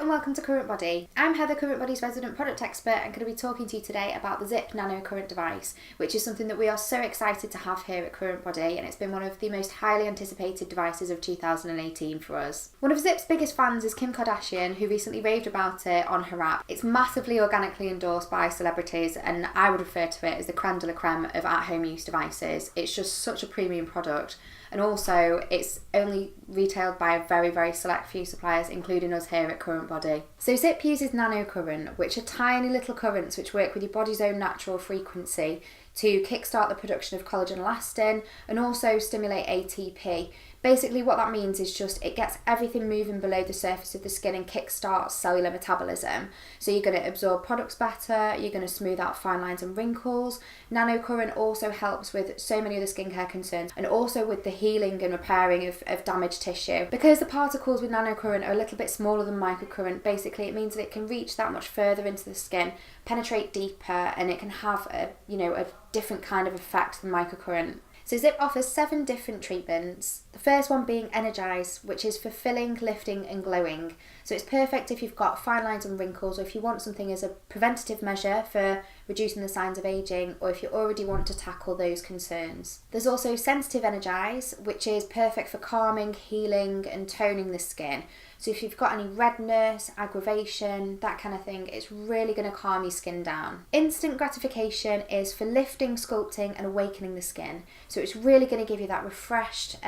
and welcome to Current Body. I'm Heather, Current Body's resident product expert, and going to be talking to you today about the ZIIP Nano current device, which is something that we are so excited to have here at Current Body, and it's been one of the most highly anticipated devices of 2018 for us. One of ZIIP's biggest fans is Kim Kardashian, who recently raved about it on her app. It's massively organically endorsed by celebrities, and I would refer to it as the creme de la creme of at-home use devices. It's just such a premium product. And also, it's only retailed by a very, very select few suppliers, including us here at Current Body. So ZIIP uses nano current, which are tiny little currents which work with your body's own natural frequency to kickstart the production of collagen elastin and also stimulate ATP. Basically what that means is just it gets everything moving below the surface of the skin and kickstarts cellular metabolism. So you're going to absorb products better, you're going to smooth out fine lines and wrinkles. Nano current also helps with so many other skincare concerns and also with the healing and repairing of damaged tissue. Because the particles with nano current are a little bit smaller than microcurrent, basically it means that it can reach that much further into the skin, penetrate deeper, and it can have a different kind of effect than microcurrent. So ZIIP offers 7 different treatments. The first one being Energize, which is for filling, lifting and glowing. So it's perfect if you've got fine lines and wrinkles, or if you want something as a preventative measure for reducing the signs of aging, or if you already want to tackle those concerns. There's also Sensitive Energize, which is perfect for calming, healing and toning the skin. So if you've got any redness, aggravation, that kind of thing, it's really going to calm your skin down. Instant Gratification is for lifting, sculpting and awakening the skin. So it's really going to give you that refreshed,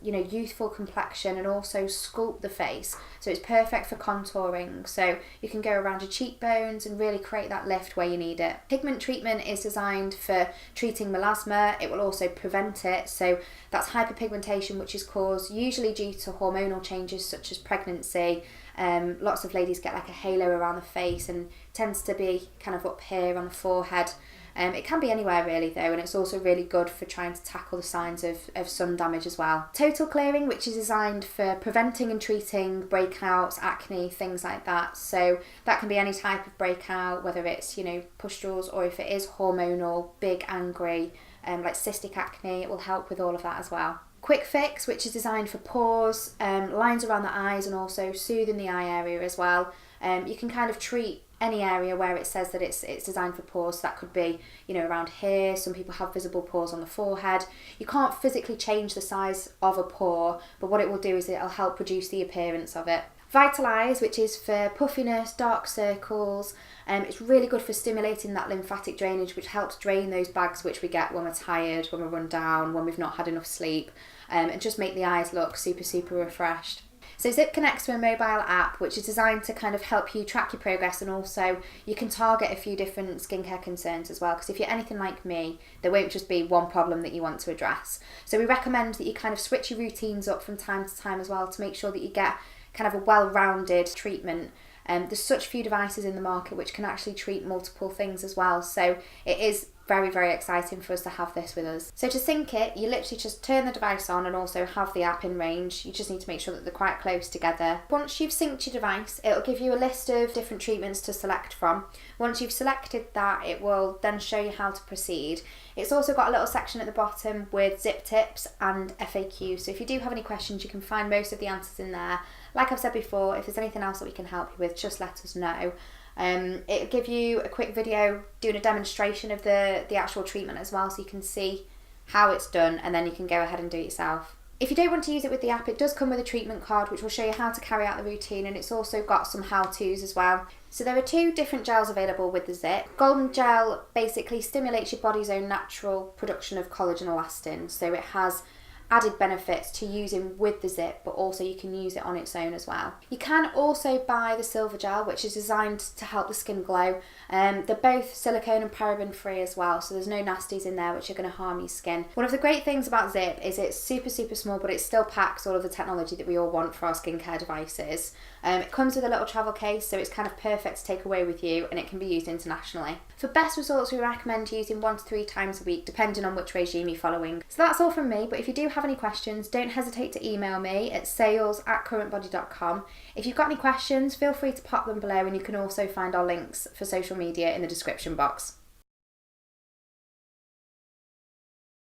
youthful complexion and also sculpt the face. So it's perfect for contouring. So you can go around your cheekbones and really create that lift where you need it. Pigment Treatment is designed for treating melasma. It will also prevent it. So that's hyperpigmentation, which is caused usually due to hormonal changes such as pregnancy. Lots of ladies get like a halo around the face and tends to be kind of up here on the forehead. It can be anywhere really though, and it's also really good for trying to tackle the signs of sun damage as well. Total Clearing, which is designed for preventing and treating breakouts, acne, things like that. So that can be any type of breakout, whether it's pustules or if it is hormonal, big, angry, like cystic acne, it will help with all of that as well. Quick Fix, which is designed for pores, lines around the eyes and also soothing the eye area as well. You can kind of treat any area where it says that it's designed for pores. So that could be, around here. Some people have visible pores on the forehead. You can't physically change the size of a pore, but what it will do is it'll help reduce the appearance of it. Vitalize, which is for puffiness, dark circles. It's really good for stimulating that lymphatic drainage, which helps drain those bags which we get when we're tired, when we're run down, when we've not had enough sleep, and just make the eyes look super, super refreshed. So ZIIP connects to a mobile app which is designed to kind of help you track your progress, and also you can target a few different skincare concerns as well, because if you're anything like me, there won't just be one problem that you want to address. So we recommend that you kind of switch your routines up from time to time as well to make sure that you get kind of a well-rounded treatment. There's such few devices in the market which can actually treat multiple things as well, so it is very, very exciting for us to have this with us. So to sync it, you literally just turn the device on and also have the app in range. You just need to make sure that they're quite close together. Once you've synced your device, it'll give you a list of different treatments to select from. Once you've selected that, it will then show you how to proceed. It's also got a little section at the bottom with ZIIP tips and FAQs. So if you do have any questions, you can find most of the answers in there. Like I've said before, if there's anything else that we can help you with, just let us know. It'll give you a quick video doing a demonstration of the actual treatment as well, so you can see how it's done and then you can go ahead and do it yourself. If you don't want to use it with the app, it does come with a treatment card which will show you how to carry out the routine, and it's also got some how-tos as well. So there are 2 different gels available with the ZIIP. Golden Gel basically stimulates your body's own natural production of collagen elastin, so it has added benefits to using with the ZIIP, but also you can use it on its own as well. You can also buy the Silver Gel, which is designed to help the skin glow. They're both silicone and paraben free as well, so there's no nasties in there which are going to harm your skin. One of the great things about ZIIP is it's super, super small, but it still packs all of the technology that we all want for our skincare devices. It comes with a little travel case, so it's kind of perfect to take away with you, and it can be used internationally. For best results, we recommend using 1 to 3 times a week, depending on which regime you're following. So that's all from me, but if you do have any questions, don't hesitate to email me at sales@currentbody.com. If you've got any questions, feel free to pop them below, and you can also find our links for social media in the description box.